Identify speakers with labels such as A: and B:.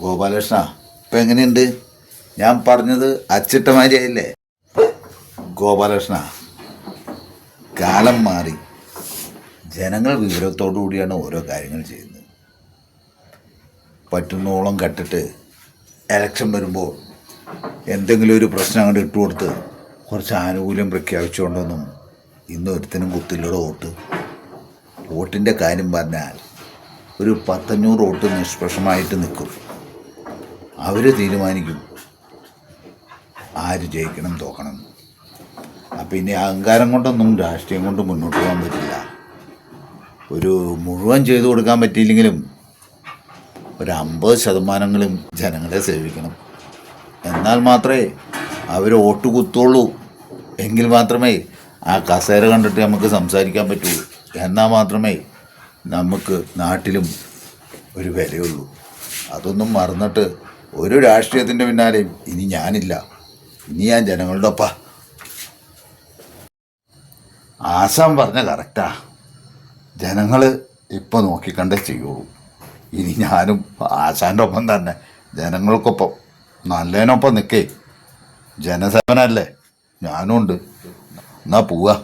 A: ഗോപാലകൃഷ്ണ, ഇപ്പം എങ്ങനെയുണ്ട്? ഞാൻ പറഞ്ഞത് അച്ചിട്ടമാരിയായില്ലേ? ഗോപാലകൃഷ്ണ, കാലം മാറി. ജനങ്ങൾ വിവരത്തോടു കൂടിയാണ് ഓരോ കാര്യങ്ങൾ ചെയ്യുന്നത്. പറ്റുന്നോളം കട്ടിട്ട് എലക്ഷൻ വരുമ്പോൾ എന്തെങ്കിലും ഒരു പ്രശ്നം അങ്ങോട്ട് ഇട്ടുകൊടുത്ത് കുറച്ച് ആനുകൂല്യം പ്രഖ്യാപിച്ചുകൊണ്ടൊന്നും ഇന്ന് ഒരുത്തിനും കുത്തില്ലടോ വോട്ട്. വോട്ടിൻ്റെ കാര്യം പറഞ്ഞാൽ ഒരു 100-500 വോട്ട് നിഷ്പക്ഷമായിട്ട് നിൽക്കും. അവർ തീരുമാനിക്കും ആര് ജയിക്കണം തോക്കണം. അപ്പം ഇനി അഹങ്കാരം കൊണ്ടൊന്നും രാഷ്ട്രീയം കൊണ്ട് മുന്നോട്ട് പോകാൻ പറ്റില്ല. ഒരു മുഴുവൻ ചെയ്തു കൊടുക്കാൻ പറ്റിയില്ലെങ്കിലും ഒരു 50% ജനങ്ങളെ സേവിക്കണം. എന്നാൽ മാത്രമേ അവർ വോട്ട് കുത്തുള്ളൂ. എങ്കിൽ മാത്രമേ ആ കസേര കണ്ടിട്ട് നമുക്ക് സംസാരിക്കാൻ പറ്റുള്ളൂ. എന്നാൽ മാത്രമേ നമുക്ക് നാട്ടിലും ഒരു വിലയുള്ളൂ. അതൊന്നും മറന്നിട്ട് ഒരു രാഷ്ട്രീയത്തിൻ്റെ പിന്നാലെയും ഇനി ഞാനില്ല. ഇനി ഞാൻ ജനങ്ങളുടെ ഒപ്പാ. ആശാൻ പറഞ്ഞ കറക്റ്റാ. ജനങ്ങൾ ഇപ്പോൾ നോക്കിക്കണ്ടേ ചെയ്യുള്ളൂ. ഇനി ഞാനും ആശാൻ്റെ ഒപ്പം തന്നെ ജനങ്ങൾക്കൊപ്പം നല്ലതിനൊപ്പം നിൽക്കേ. ജനസേവനല്ലേ, ഞാനും ഉണ്ട്. എന്നാ പോവാ.